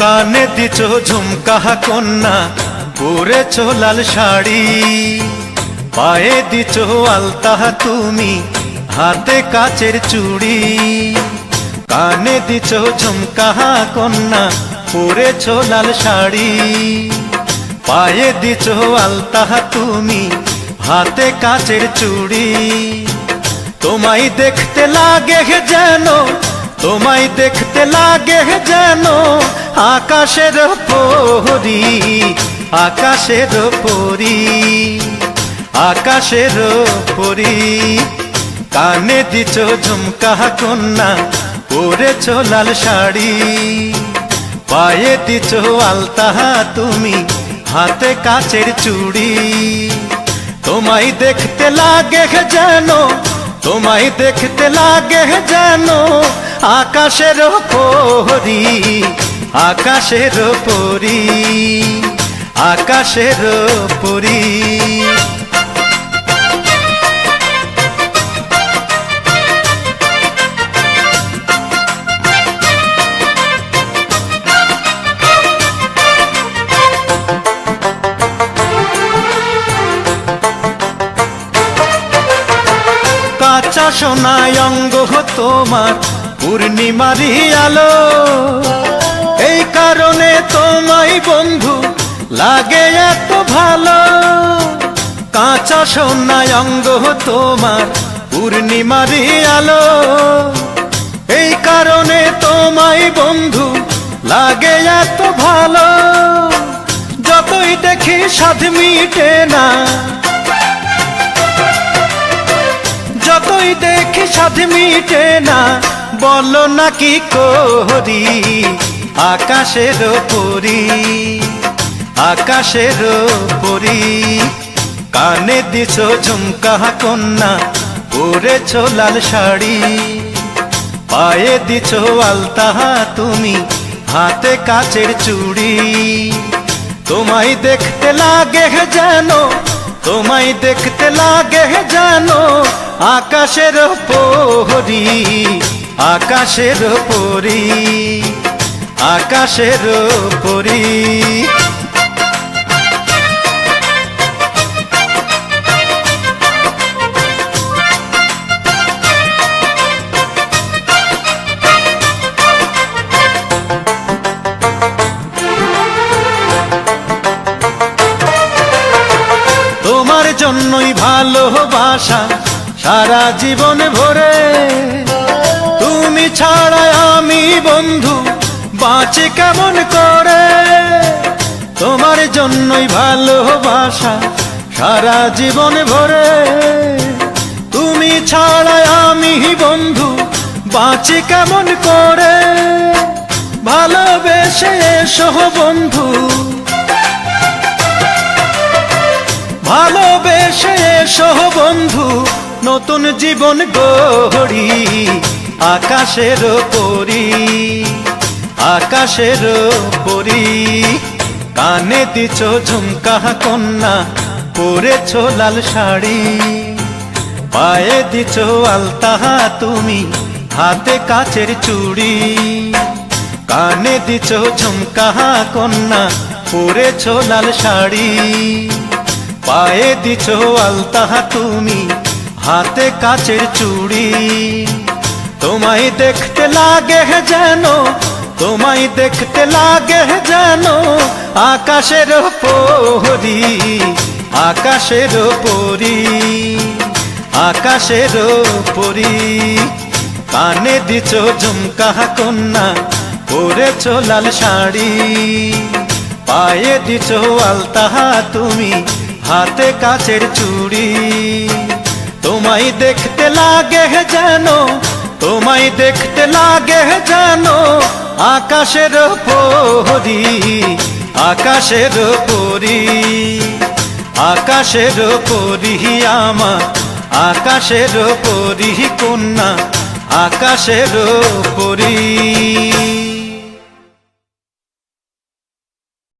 কানে দিছ ঝুমকা কন্যা, পরেছ লাল শাড়ি, পায়ে দিছ আলতা তুমি, হাতে কাচের চুড়ি। কানে দিছ ঝুমকা কন্যা, পরেছ লাল শাড়ি, পায়ে দিছ আলতা তুমি, হাতে কাচের চুড়ি। তোমায় দেখতে লাগে যেন, তোমায় দেখতে লাগে যেন আকাশের পরী, আকাশের পরী, আকাশের পরী। কানে দিছ ঝুমকা কন্যা, পরেছ লাল শাড়ি, পায়ে দিছ আলতা তুমি, হাতে কাচের চুড়ি। তোমায় দেখতে লাগে যেন, তোমায় দেখতে লাগে যেন আকাশের পরী, আকাশের পরী, আকাশের পরী। কাঁচা সোনায় অঙ্গ তোমার, পূর্ণিমারি আলো, এই কারণে তোমায় বন্ধু লাগে এত ভালো। কাঁচা সোনায় অঙ্গ তোমার, পূর্ণিমারি আলো, এই কারণে তোমায় বন্ধু লাগে এত ভালো। যতই দেখি সাধ মিটে না, যতই দেখি সাধ মিটে না, বলো না কি করি আকাশের পরী, আকাশের পরী। কানে দিছ ঝুমকা কন্যা, পরেছ লাল শাড়ি, পায়ে দিছ আলতা তুমি, হাতে কাচের চুড়ি। তোমায় দেখতে লাগে যেন, তোমায় দেখতে লাগে যেন আকাশের পরী, আকাশের পরী, আকাশের পরী। তোমার জন্যই ভালোবাসা সারা জীবন ভরে, তুমি ছাড়া আমি বন্ধু বাঁচি কেমন করে। তোমার জন্যই ভালোবাসা সারা জীবন ভরে, তুমি ছাড়া আমি বন্ধু বাঁচি কেমন করে। ভালোবেসে এসো বন্ধু, ভালোবেসে এসো বন্ধু, নতুন জীবন গড়ি আকাশের পরী, আকাশের পরী। কানে দিছ ঝুমকা কন্যা, পরেছ লাল শাড়ি, পায়ে দিছ আলতা তুমি, হাতে কাচের চুড়ি। কানে দিছ ঝুমকা কন্যা, পরেছ লাল শাড়ি, পায়ে দিছ আলতা তুমি, হাতে কাচের চুড়ি। তোমায় দেখতে লাগে যেন, তোমায় দেখতে লাগে যেন আকাশের পরী, আকাশের পরী, আকাশের পরী। কানে দিছ ঝুমকা কন্যা, পরেছ লাল শাড়ি, পায়ে দিছ আলতা তুমি, হাতে কাচের চুড়ি। তোমায় দেখতে লাগে যেন, তোমায় দেখতে লাগে যেন আকাশের পরী, আকাশের পরী, আকাশের পরী আমার, আকাশের পরী কন্যা, আকাশের পরী।